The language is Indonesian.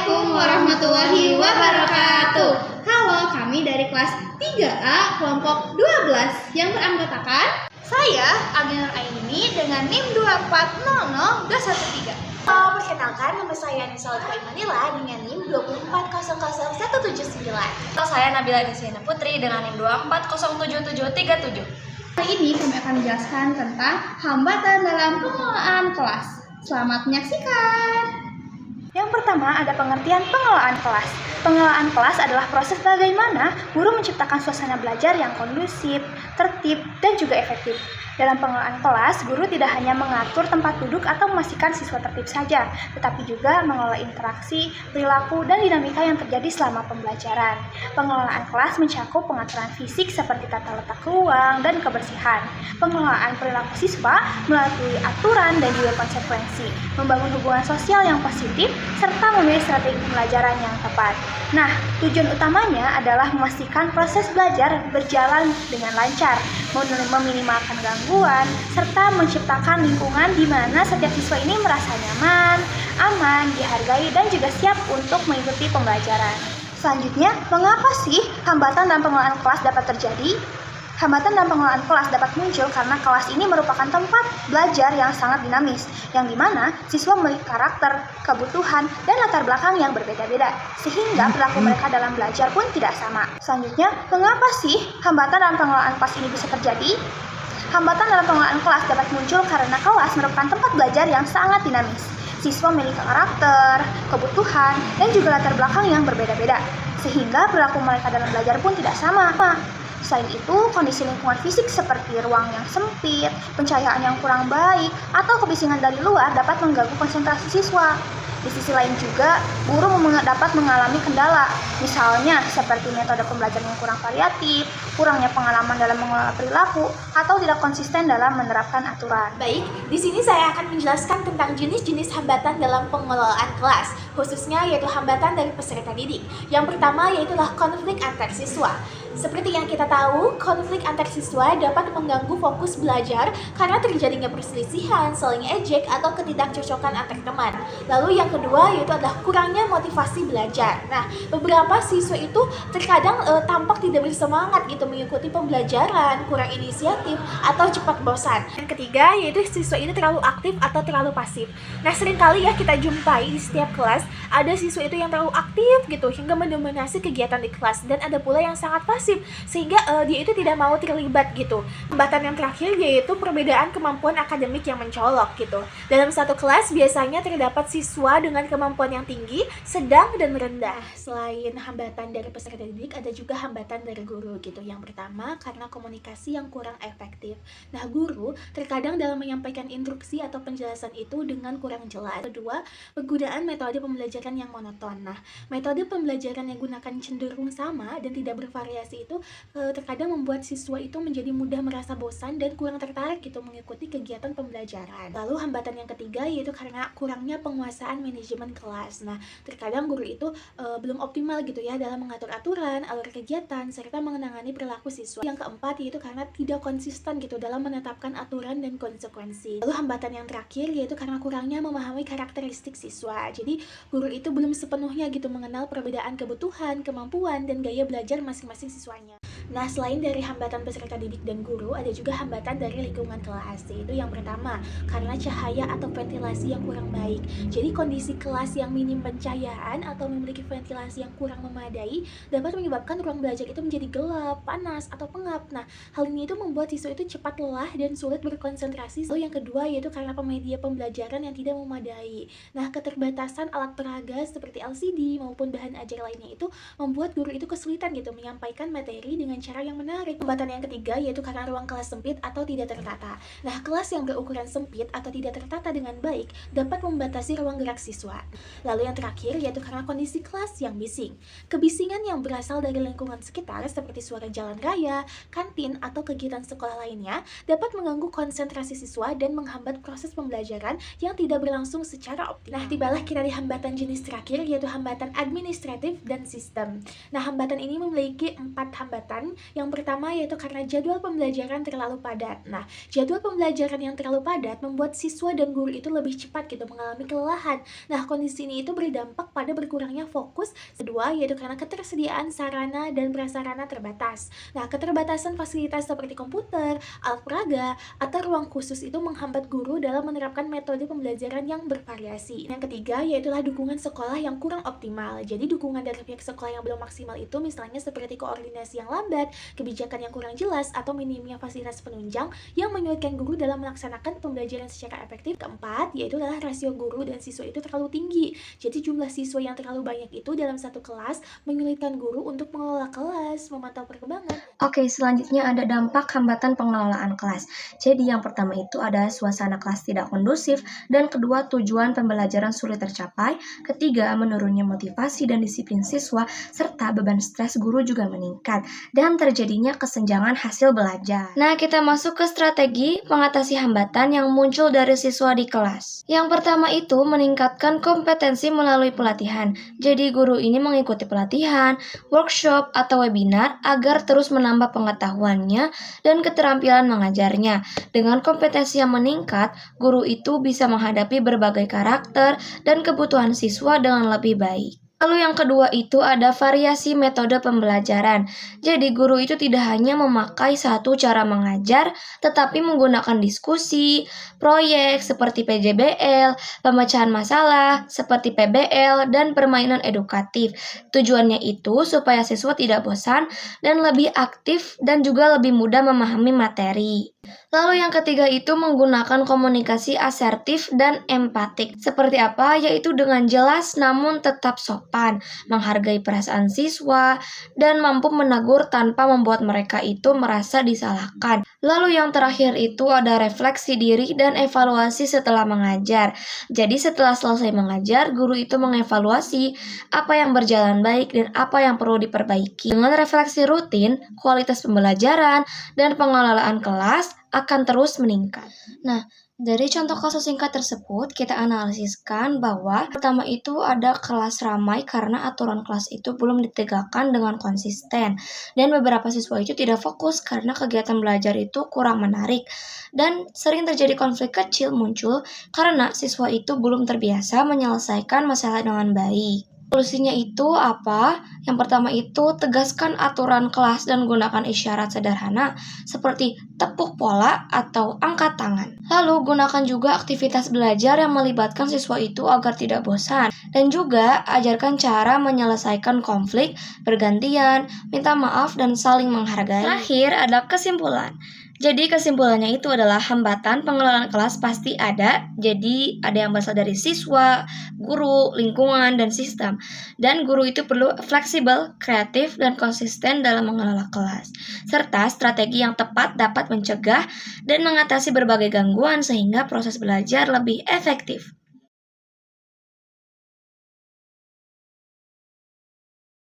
Assalamualaikum warahmatullahi wabarakatuh. Halo, kami dari kelas 3A kelompok 12 yang beranggotakan saya Agner Aini dengan NIM 2400213. Perkenalkan, nama saya Nisa Imanila dengan NIM 2400179. Saya Nabila Nisina Putri dengan NIM 2407737. Kali ini kami akan menjelaskan tentang hambatan dalam pengelolaan kelas. Selamat menyaksikan. Yang pertama ada pengertian pengelolaan kelas. Pengelolaan kelas adalah proses bagaimana guru menciptakan suasana belajar yang kondusif, tertib, dan juga efektif. Dalam pengelolaan kelas, guru tidak hanya mengatur tempat duduk atau memastikan siswa tertib saja, tetapi juga mengelola interaksi, perilaku, dan dinamika yang terjadi selama pembelajaran. Pengelolaan kelas mencakup pengaturan fisik seperti tata letak ruang dan kebersihan, pengelolaan perilaku siswa melalui aturan dan juga konsekuensi, membangun hubungan sosial yang positif, serta memilih strategi pembelajaran yang tepat. Nah, tujuan utamanya adalah memastikan proses belajar berjalan dengan lancar, meminimalkan gangguan, serta menciptakan lingkungan di mana setiap siswa ini merasa nyaman, aman, dihargai, dan juga siap untuk mengikuti pembelajaran. Selanjutnya, mengapa sih hambatan dalam pengelolaan kelas dapat terjadi? Hambatan dalam pengelolaan kelas dapat muncul karena kelas ini merupakan tempat belajar yang sangat dinamis, yang dimana siswa memiliki karakter, kebutuhan, dan latar belakang yang berbeda-beda, sehingga perilaku mereka dalam belajar pun tidak sama. Selanjutnya, mengapa sih hambatan dalam pengelolaan kelas ini bisa terjadi? Hambatan dalam pengelolaan kelas dapat muncul karena kelas merupakan tempat belajar yang sangat dinamis. Siswa memiliki karakter, kebutuhan, dan juga latar belakang yang berbeda-beda, sehingga perilaku mereka dalam belajar pun tidak sama. Selain itu, kondisi lingkungan fisik seperti ruang yang sempit, pencahayaan yang kurang baik, atau kebisingan dari luar dapat mengganggu konsentrasi siswa. Di sisi lain juga, guru dapat mengalami kendala, misalnya seperti metode pembelajaran yang kurang variatif, kurangnya pengalaman dalam mengelola perilaku, atau tidak konsisten dalam menerapkan aturan. Baik, di sini saya akan menjelaskan tentang jenis-jenis hambatan dalam pengelolaan kelas, khususnya yaitu hambatan dari peserta didik. Yang pertama yaitulah konflik antar siswa. Seperti yang kita tahu, konflik antar siswa dapat mengganggu fokus belajar karena terjadinya perselisihan, saling ejek, atau ketidakcocokan antar teman. Lalu yang kedua yaitu adalah kurangnya motivasi belajar. Nah, beberapa siswa itu terkadang tampak tidak bersemangat gitu mengikuti pembelajaran, kurang inisiatif, atau cepat bosan. Yang ketiga yaitu siswa itu terlalu aktif atau terlalu pasif. Nah, seringkali ya kita jumpai di setiap kelas ada siswa itu yang terlalu aktif gitu hingga mendominasi kegiatan di kelas, dan ada pula yang sangat pasif sehingga dia itu tidak mau terlibat gitu. Hambatan yang terakhir yaitu perbedaan kemampuan akademik yang mencolok gitu. Dalam satu kelas biasanya terdapat siswa dengan kemampuan yang tinggi, sedang, dan rendah. Selain hambatan dari peserta didik, ada juga hambatan dari guru gitu. Yang pertama karena komunikasi yang kurang efektif. Nah, guru terkadang dalam menyampaikan instruksi atau penjelasan itu dengan kurang jelas. Kedua, penggunaan metode pembelajaran yang monoton. Nah, metode pembelajaran yang gunakan cenderung sama dan tidak bervariasi itu terkadang membuat siswa itu menjadi mudah merasa bosan dan kurang tertarik gitu mengikuti kegiatan pembelajaran. Lalu hambatan yang ketiga yaitu karena kurangnya penguasaan manajemen kelas. Nah, terkadang guru itu belum optimal gitu ya dalam mengatur aturan, alur kegiatan, serta mengenangani perilaku siswa. Yang keempat yaitu karena tidak konsisten gitu dalam menetapkan aturan dan konsekuensi. Lalu hambatan yang terakhir yaitu karena kurangnya memahami karakteristik siswa. Jadi guru itu belum sepenuhnya gitu mengenal perbedaan kebutuhan, kemampuan, dan gaya belajar masing-masing siswanya. Nah, selain dari hambatan peserta didik dan guru, ada juga hambatan dari lingkungan kelas. Yaitu yang pertama, karena cahaya atau ventilasi yang kurang baik. Jadi kondisi kelas yang minim pencahayaan atau memiliki ventilasi yang kurang memadai dapat menyebabkan ruang belajar itu menjadi gelap, panas, atau pengap. Nah, hal ini itu membuat siswa itu cepat lelah dan sulit berkonsentrasi. Lalu yang kedua yaitu karena media pembelajaran yang tidak memadai. Nah, keterbatasan alat peraga seperti LCD maupun bahan ajar lainnya itu membuat guru itu kesulitan gitu menyampaikan materi dengan cara yang menarik. Hambatan yang ketiga yaitu karena ruang kelas sempit atau tidak tertata. Nah, kelas yang berukuran sempit atau tidak tertata dengan baik dapat membatasi ruang gerak siswa. Lalu yang terakhir yaitu karena kondisi kelas yang bising. Kebisingan yang berasal dari lingkungan sekitar seperti suara jalan raya, kantin, atau kegiatan sekolah lainnya dapat mengganggu konsentrasi siswa dan menghambat proses pembelajaran yang tidak berlangsung secara optimal. Nah, tibalah kita di hambatan jenis terakhir yaitu hambatan administratif dan sistem. Nah, hambatan ini memiliki 4 4 hambatan. Yang pertama yaitu karena jadwal pembelajaran terlalu padat. Nah, jadwal pembelajaran yang terlalu padat membuat siswa dan guru itu lebih cepat gitu mengalami kelelahan. Nah, kondisi ini itu berdampak pada berkurangnya fokus. Kedua yaitu karena ketersediaan sarana dan prasarana terbatas. Nah, keterbatasan fasilitas seperti komputer, alat peraga, atau ruang khusus itu menghambat guru dalam menerapkan metode pembelajaran yang bervariasi. Yang ketiga yaitulah dukungan sekolah yang kurang optimal. Jadi dukungan dari pihak sekolah yang belum maksimal itu misalnya seperti koordinasi yang lambat, kebijakan yang kurang jelas, atau minimnya fasilitas penunjang yang menyulitkan guru dalam melaksanakan pembelajaran secara efektif. Keempat yaitu adalah rasio guru dan siswa itu terlalu tinggi. Jadi jumlah siswa yang terlalu banyak itu dalam satu kelas menyulitkan guru untuk mengelola kelas, memantau perkembangan. Oke, selanjutnya ada dampak hambatan pengelolaan kelas. Jadi yang pertama itu ada suasana kelas tidak kondusif, dan kedua tujuan pembelajaran sulit tercapai, ketiga menurunnya motivasi dan disiplin siswa, serta beban stres guru juga meningkat, dan terjadinya kesenjangan hasil belajar. Nah, kita masuk ke strategi mengatasi hambatan yang muncul dari siswa di kelas. Yang pertama itu meningkatkan kompetensi melalui pelatihan. Jadi guru ini mengikuti pelatihan, workshop, atau webinar agar terus menambah pengetahuannya dan keterampilan mengajarnya. Dengan kompetensi yang meningkat, guru itu bisa menghadapi berbagai karakter dan kebutuhan siswa dengan lebih baik. Lalu yang kedua itu ada variasi metode pembelajaran. Jadi guru itu tidak hanya memakai satu cara mengajar, tetapi menggunakan diskusi, proyek seperti PJBL, pemecahan masalah seperti PBL, dan permainan edukatif. Tujuannya itu supaya siswa tidak bosan dan lebih aktif dan juga lebih mudah memahami materi. Lalu yang ketiga itu menggunakan komunikasi asertif dan empatik. Seperti apa? Yaitu dengan jelas namun tetap sopan, menghargai perasaan siswa, dan mampu menegur tanpa membuat mereka itu merasa disalahkan. Lalu yang terakhir itu ada refleksi diri dan evaluasi setelah mengajar. Jadi setelah selesai mengajar, guru itu mengevaluasi apa yang berjalan baik dan apa yang perlu diperbaiki. Dengan refleksi rutin, kualitas pembelajaran dan pengelolaan kelas akan terus meningkat. Nah, dari contoh kasus singkat tersebut, kita analisiskan bahwa pertama itu ada kelas ramai karena aturan kelas itu belum ditegakkan dengan konsisten, dan beberapa siswa itu tidak fokus karena kegiatan belajar itu kurang menarik, dan sering terjadi konflik kecil muncul karena siswa itu belum terbiasa menyelesaikan masalah dengan baik. Solusinya itu apa? Yang pertama itu tegaskan aturan kelas dan gunakan isyarat sederhana seperti tepuk pola atau angkat tangan. Lalu gunakan juga aktivitas belajar yang melibatkan siswa itu agar tidak bosan. Dan juga ajarkan cara menyelesaikan konflik, bergantian, minta maaf, dan saling menghargai. Terakhir ada kesimpulan. Jadi kesimpulannya itu adalah hambatan pengelolaan kelas pasti ada. Jadi ada yang berasal dari siswa, guru, lingkungan, dan sistem. Dan guru itu perlu fleksibel, kreatif, dan konsisten dalam mengelola kelas. Serta strategi yang tepat dapat mencegah dan mengatasi berbagai gangguan sehingga proses belajar lebih efektif.